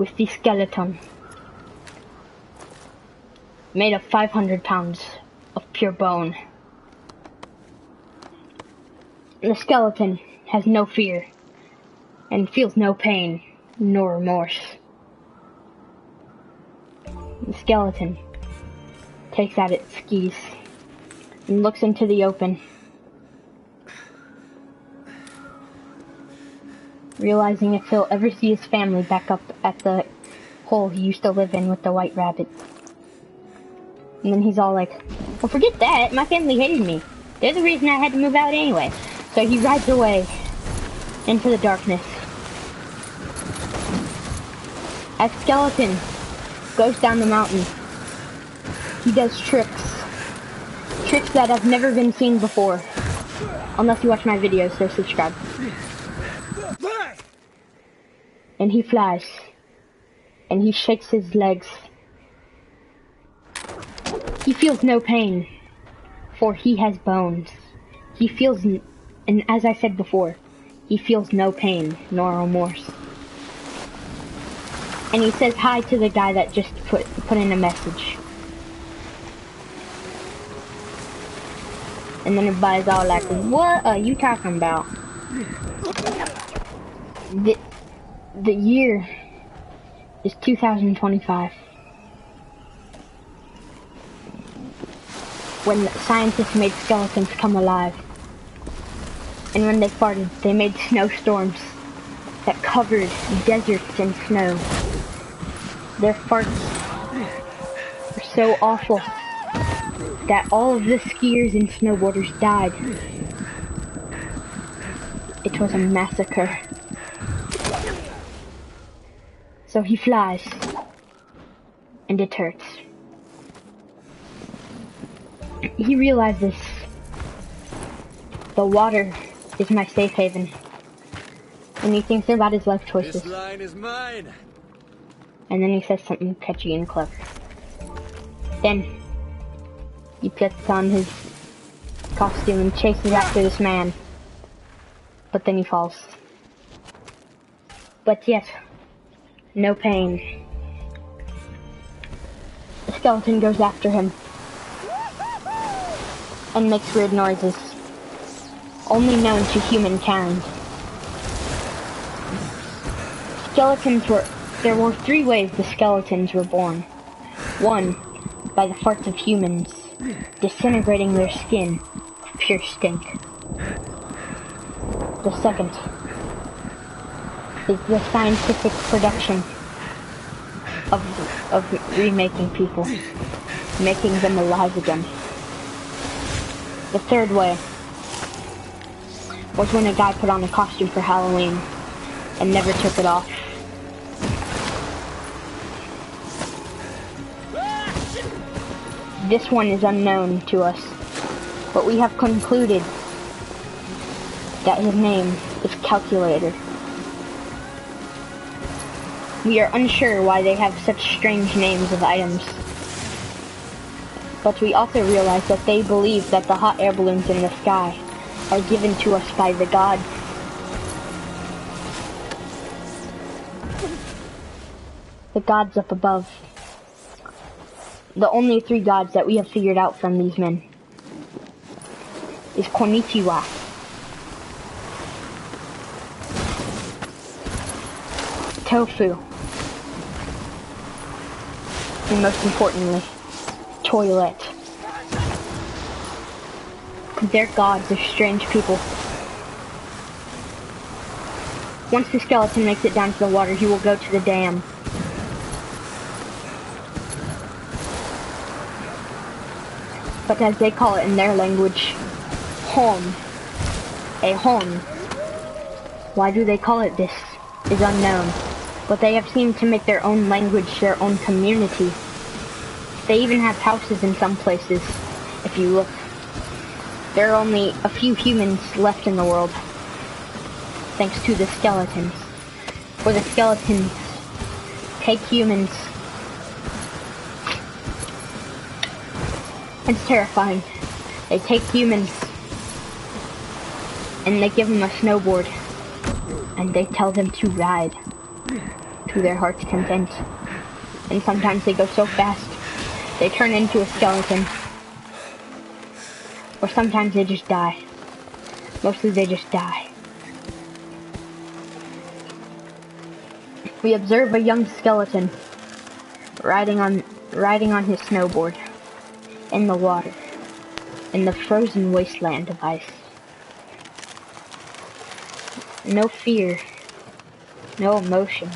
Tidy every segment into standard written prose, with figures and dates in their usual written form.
with the skeleton, made of 500 pounds of pure bone. The skeleton has no fear and feels no pain nor remorse. The skeleton takes out its skis and looks into the open, realizing if he'll ever see his family back up at the hole he used to live in with the white rabbit. And then he's all like, well, forget that, my family hated me. They're the reason I had to move out anyway. So he rides away into the darkness. As Skeleton goes down the mountain, he does tricks that have never been seen before. Unless you watch my videos, so subscribe. And he flies. And he shakes his legs. He feels no pain, for he has bones. He feels, and as I said before, he feels no pain nor remorse. And he says hi to the guy that just put in a message. And then everybody's all like, what are you talking about? The year is 2025. When scientists made skeletons come alive. And when they farted, they made snowstorms that covered deserts in snow. Their farts were so awful that all of the skiers and snowboarders died. It was a massacre. So he flies, and it hurts. He realizes the water is my safe haven, and he thinks about his life choices. This line is mine. And then he says something catchy and clever. Then he puts on his costume and chases after this man, but then he falls. But yet, no pain. The skeleton goes after him and makes weird noises, only known to humankind. There were 3 ways the skeletons were born. 1, by the farts of humans, disintegrating their skin with pure stink. The 2nd is the scientific production of remaking people, making them alive again. The 3rd way was when a guy put on a costume for Halloween and never took it off. This one is unknown to us, but we have concluded that his name is Calculator. We are unsure why they have such strange names of items, but we also realize that they believe that the hot air balloons in the sky are given to us by the gods. The gods up above. The only 3 gods that we have figured out from these men is Konnichiwa, Tofu, and most importantly, Toilet. They're gods, they're strange people. Once the skeleton makes it down to the water, he will go to the dam. But as they call it in their language, home. A home. Why do they call it this is unknown. But they have seemed to make their own language their own community. They even have houses in some places, if you look. There are only a few humans left in the world, thanks to the skeletons. For the skeletons take humans. It's terrifying. They take humans and they give them a snowboard and they tell them to ride. to their heart's content. And sometimes they go so fast, they turn into a skeleton. Or sometimes they just die. Mostly they just die. We observe a young skeleton riding on his snowboard in the water, in the frozen wasteland of ice. No fear, no emotion.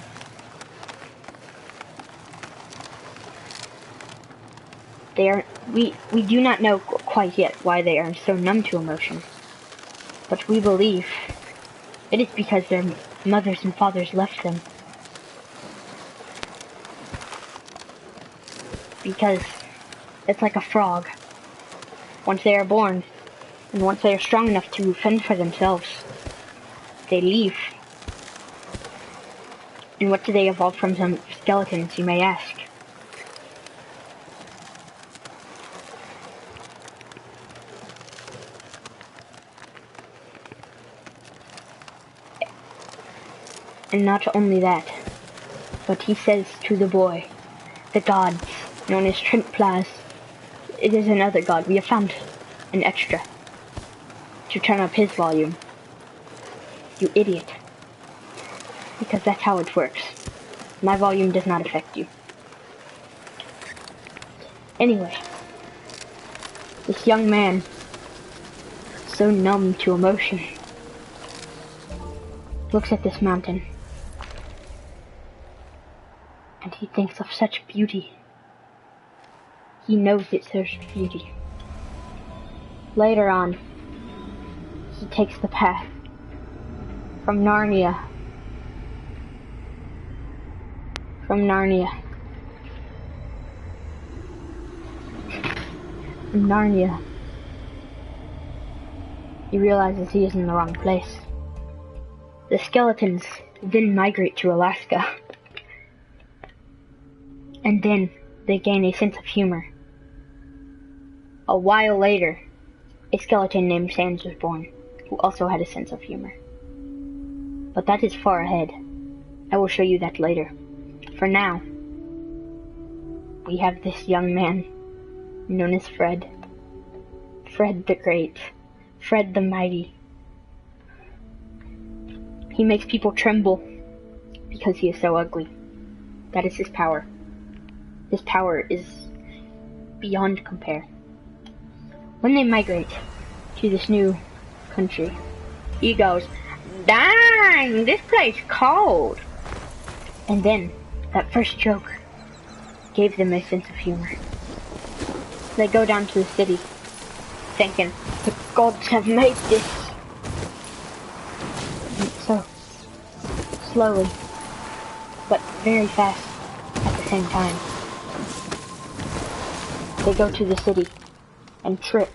We do not know quite yet why they are so numb to emotion, but we believe it is because their mothers and fathers left them. Because it's like a frog. Once they are born, and once they are strong enough to fend for themselves, they leave. And what do they evolve from? Some skeletons, you may ask. And not only that, but he says to the boy, the gods, known as Trentplas, it is another god. We have found an extra to turn up his volume. You idiot. Because that's how it works. My volume does not affect you. Anyway, this young man, so numb to emotion, looks at this mountain, and he thinks of such beauty. He knows it's such beauty. Later on, he takes the path from Narnia. From Narnia, he realizes he is in the wrong place. The skeletons then migrate to Alaska, and then they gain a sense of humor. A while later, a skeleton named Sans was born, who also had a sense of humor. But that is far ahead. I will show you that later. For now, we have this young man, known as Fred. Fred the Great. Fred the Mighty. He makes people tremble because he is so ugly. That is his power. His power is beyond compare. When they migrate to this new country, he goes, "Dang, this place cold." And then, that first joke gave them a sense of humor. They go down to the city, thinking, the gods have made this. And so, slowly, but very fast at the same time, they go to the city and trip,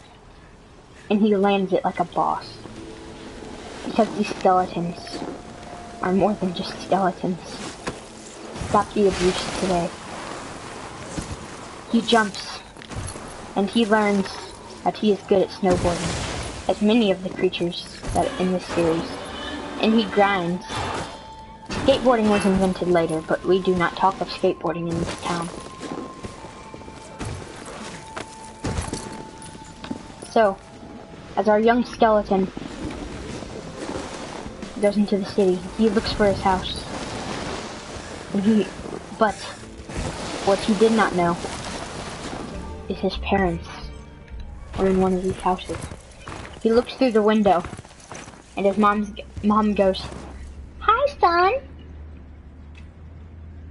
and he lands it like a boss. Because these skeletons are more than just skeletons. Stop the abuse today. He jumps, and he learns that he is good at snowboarding, as many of the creatures that in this series, and he grinds. Skateboarding was invented later, but we do not talk of skateboarding in this town. So, as our young skeleton goes into the city, he looks for his house. But what he did not know is his parents were in one of these houses. He looks through the window, and his mom goes, "Hi, son."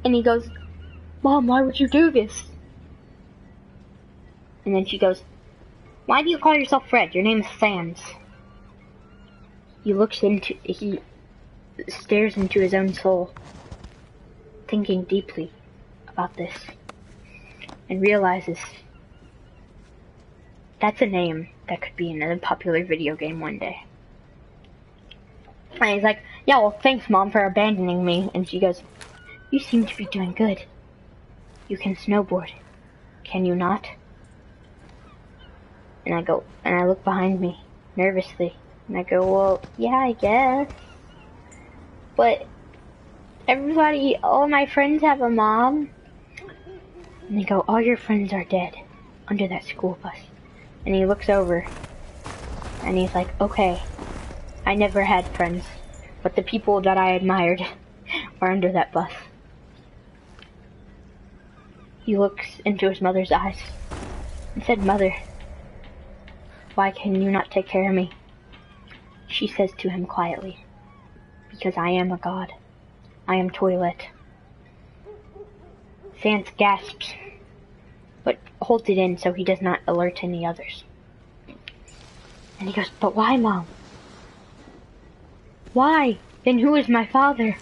And he goes, "Mom, why would you do this?" And then she goes, "Why do you call yourself Fred? Your name is Sans." He stares into his own soul, thinking deeply about this, and realizes that's a name that could be in a popular video game one day. And he's like, "Yeah, well, thanks, Mom, for abandoning me." And she goes, "You seem to be doing good. You can snowboard, can you not?" And I look behind me, nervously, and I go, "Well, yeah, I guess. But everybody, all my friends have a mom. And they go, all your friends are dead under that school bus. And he looks over and he's like, okay, I never had friends, but the people that I admired are under that bus. He looks into his mother's eyes and said, Mother, why can you not take care of me? She says to him quietly, because I am a god. I am Toilet. Sans gasps, but holds it in so he does not alert any others. And he goes, but why, Mom? Why? Then who is my father?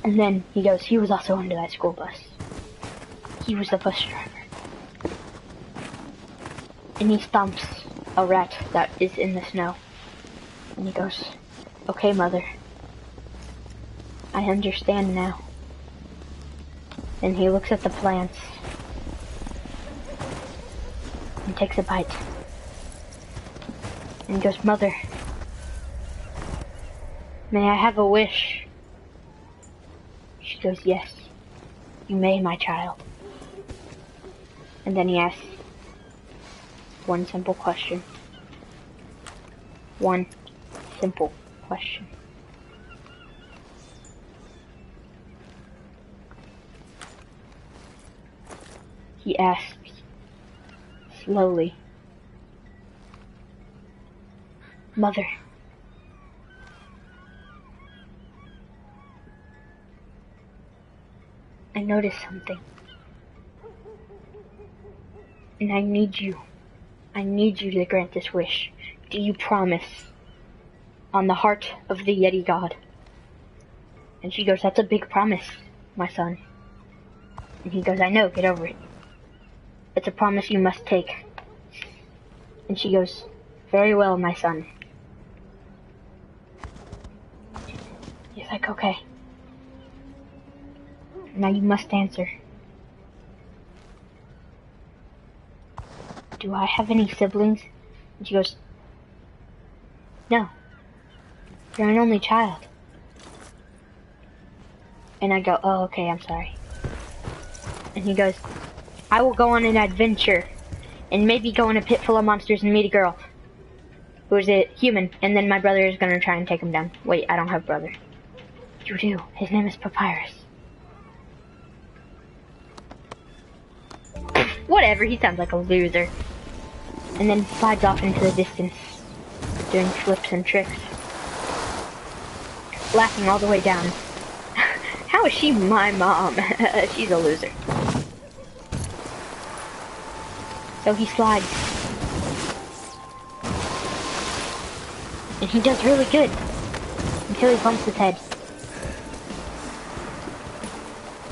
And then he goes, he was also under that school bus. He was the bus driver. And he stomps a rat that is in the snow. And he goes, okay, Mother. I understand now. And he looks at the plants. And takes a bite. And he goes, Mother, may I have a wish? She goes, yes, you may, my child. And then he asks one simple question. One simple question. He asks slowly, Mother, I noticed something. And I need you to grant this wish. Do you promise? On the heart of the Yeti God. And she goes, that's a big promise, my son. And he goes, I know, get over it. It's a promise you must take. And she goes, very well, my son. He's like, okay. Now you must answer. Do I have any siblings? And she goes, no. You're an only child. And I go, oh, okay, I'm sorry. And he goes, I will go on an adventure and maybe go in a pit full of monsters and meet a girl who is a human, and then my brother is gonna try and take him down. Wait, I don't have a brother. You do. His name is Papyrus. Whatever, he sounds like a loser. And then slides off into the distance, doing flips and tricks. Laughing all the way down. How is she my mom? She's a loser. So he slides. And he does really good. Until he bumps his head.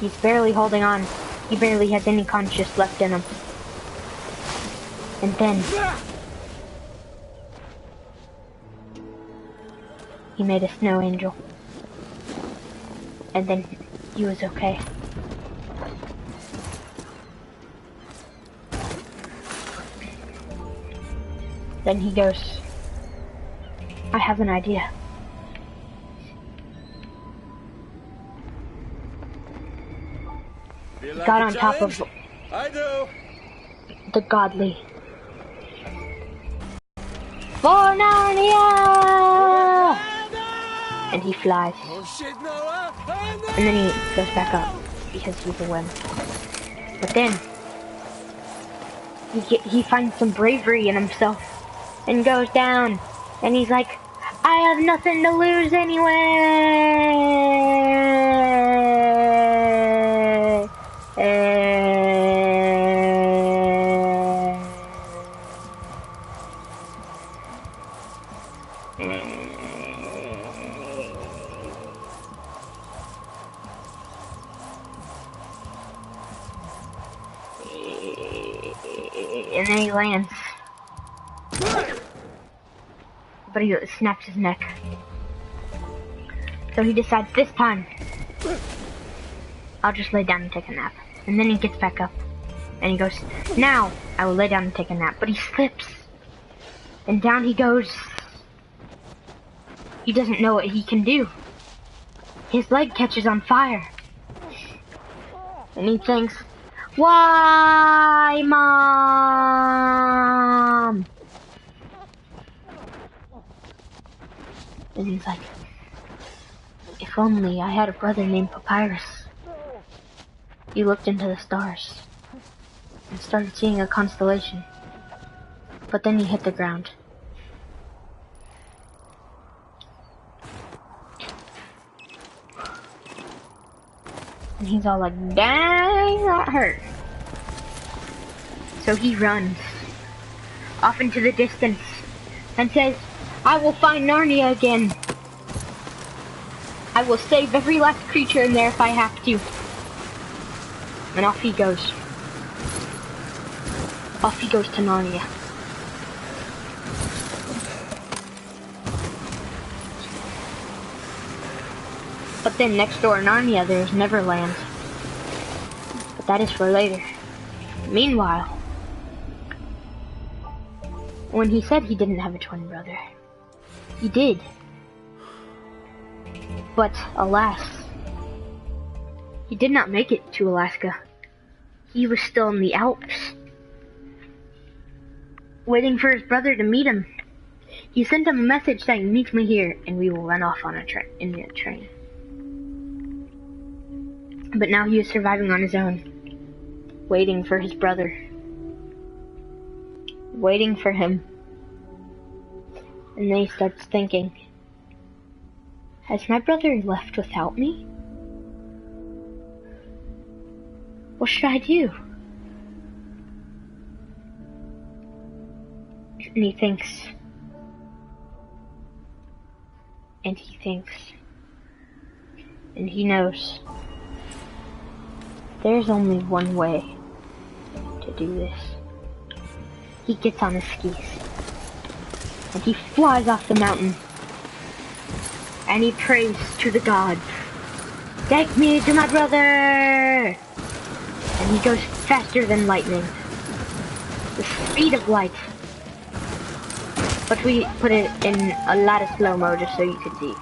He's barely holding on. He barely has any conscience left in him. And then he made a snow angel. And then he was okay. Then he goes, I have an idea. He got on top of the godly. For Narnia! And he flies. And then he goes back up because he's a wimp. But then he finds some bravery in himself and goes down. And he's like, I have nothing to lose anyway. And then he lands. But he snaps his neck. So he decides this time, I'll just lay down and take a nap. And then he gets back up. And he goes, now I will lay down and take a nap. But he slips. And down he goes. He doesn't know what he can do. His leg catches on fire. And he thinks, why, Mom? And he's like, if only I had a brother named Papyrus. He looked into the stars and started seeing a constellation. But then he hit the ground. And he's all like, dang, that hurt. So he runs off into the distance and says, I will find Narnia again. I will save every last creature in there if I have to. And off he goes. Off he goes to Narnia. But then next door in Narnia there's Neverland. But that is for later. Meanwhile, when he said he didn't have a twin brother, he did. But alas, he did not make it to Alaska. He was still in the Alps, waiting for his brother to meet him. He sent him a message saying, meet me here and we will run off on a train. But now he is surviving on his own, waiting for his brother. Waiting for him. And then he starts thinking, has my brother left without me? What should I do? And he thinks. And he thinks. And he knows. There's only one way to do this. He gets on his skis. And he flies off the mountain. And he prays to the gods. Take me to my brother! And he goes faster than lightning. The speed of light. But we put it in a lot of slow-mo just so you could see.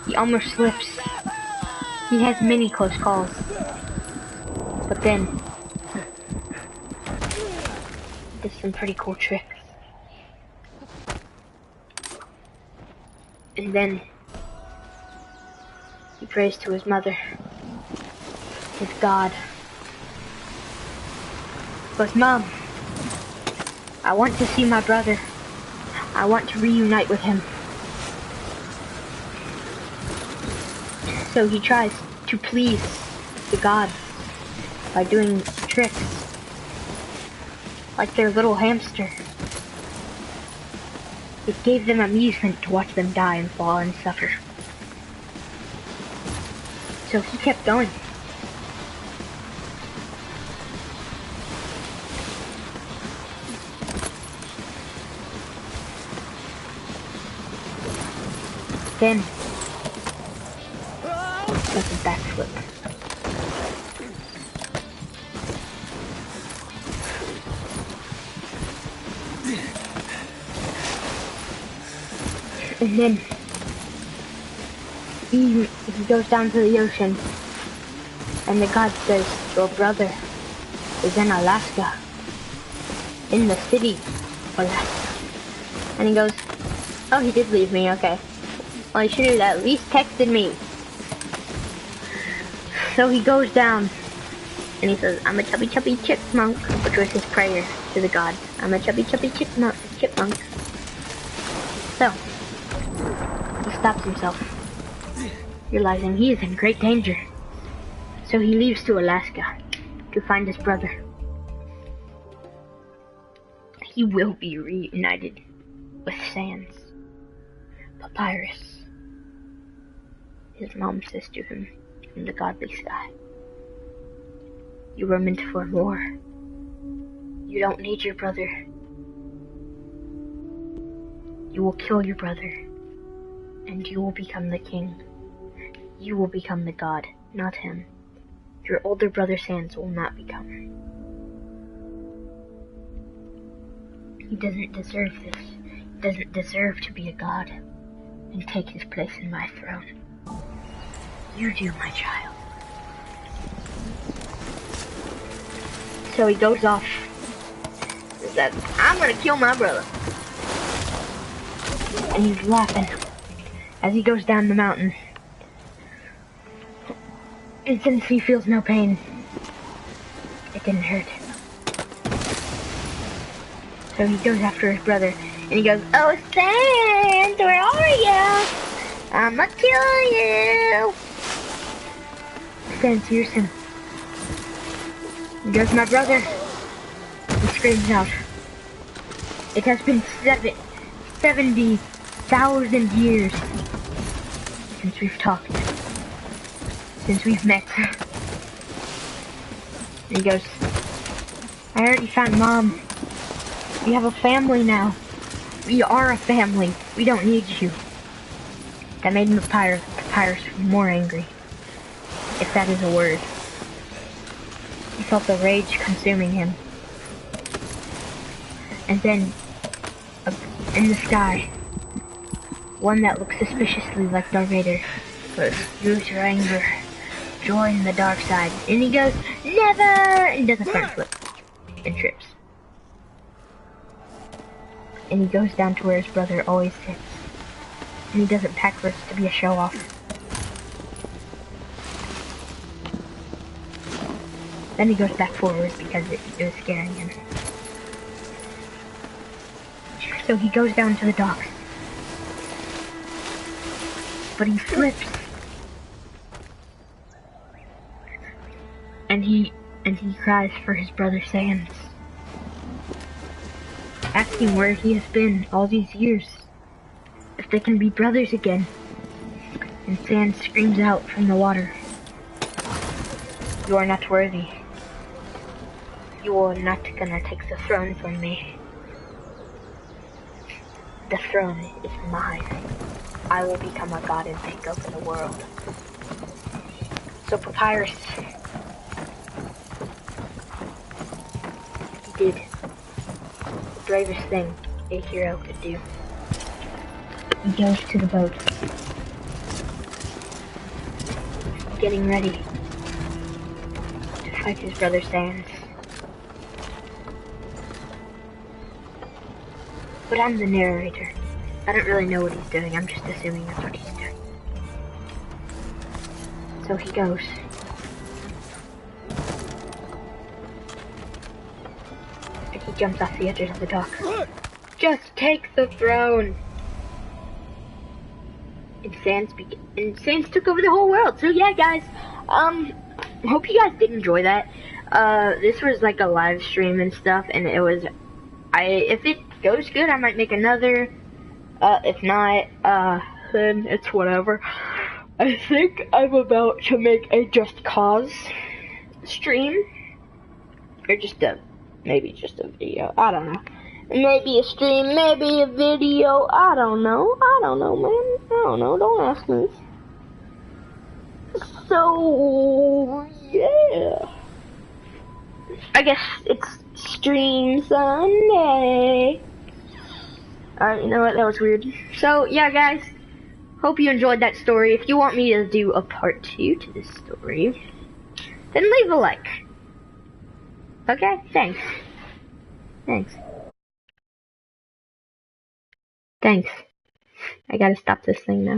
He almost slips. He has many close calls. But then, he does some pretty cool tricks. And then, he prays to his mother, his God. But Mom, I want to see my brother. I want to reunite with him. So he tries to please the gods by doing tricks, like their little hamster. It gave them amusement to watch them die and fall and suffer. So he kept going. Then, does a backflip. And then, he goes down to the ocean, and the god says, your brother is in Alaska, in the city, Alaska. And he goes, oh, he did leave me, okay. Well, he should have at least texted me. So he goes down, and he says, I'm a chubby chubby chipmunk, which was his prayer to the gods. I'm a chubby chubby chipmunk. So, he stops himself, realizing he is in great danger. So he leaves to Alaska to find his brother. He will be reunited with Sans, Papyrus. His mom says to him in the godly sky, you were meant for more. You don't need your brother. You will kill your brother, and you will become the king. You will become the god, not him. Your older brother Sans will not become. He doesn't deserve this. doesn't deserve to be a god and take his place in my throne. You do, my child. So he goes off. He says, I'm gonna kill my brother. And he's laughing as he goes down the mountain. And since he feels no pain, it didn't hurt. So he goes after his brother, and he goes, oh, Sans, where are you? I'ma kill you. Sans hears him. He goes, my brother. He screams out. It has been 70,000 years since we've talked. Since we've met. And he goes, I already found Mom. We have a family now. We are a family. We don't need you. That made Papyrus more angry. If that is a word. He felt the rage consuming him. And then, in the sky, one that looked suspiciously like Darth Vader goes, use your anger. Join the dark side. And he goes, never! And does a front flip. And trips. And he goes down to where his brother always sits. And he doesn't pack for it to be a show-off. Then he goes back forward because it was scaring him. So he goes down to the docks. But he slips. And he cries for his brother Sans. Asking where he has been all these years. If they can be brothers again. And Sans screams out from the water. You are not worthy. You are not gonna take the throne from me. The throne is mine. I will become a god and take over the world. So Papyrus, he did the bravest thing a hero could do. He goes to the boat, getting ready to fight his brother Sans. But I'm the narrator. I don't really know what he's doing, I'm just assuming that's what he's doing. So he goes. And he jumps off the edges of the dock. Just take the throne! And Sans took over the whole world. So yeah, guys, hope you guys did enjoy that. This was like a live stream and stuff, and it was, if it goes good, I might make another. If not, then it's whatever. I think I'm about to make a Just Cause stream. Or maybe just a video. I don't know. Maybe a stream, maybe a video. I don't know. I don't know, man. I don't know. Don't ask me. So, yeah. I guess it's Stream Sunday. Alright, you know what? That was weird. So, yeah, guys. Hope you enjoyed that story. If you want me to do a part 2 to this story, then leave a like. Okay? Thanks. Thanks. I gotta stop this thing now.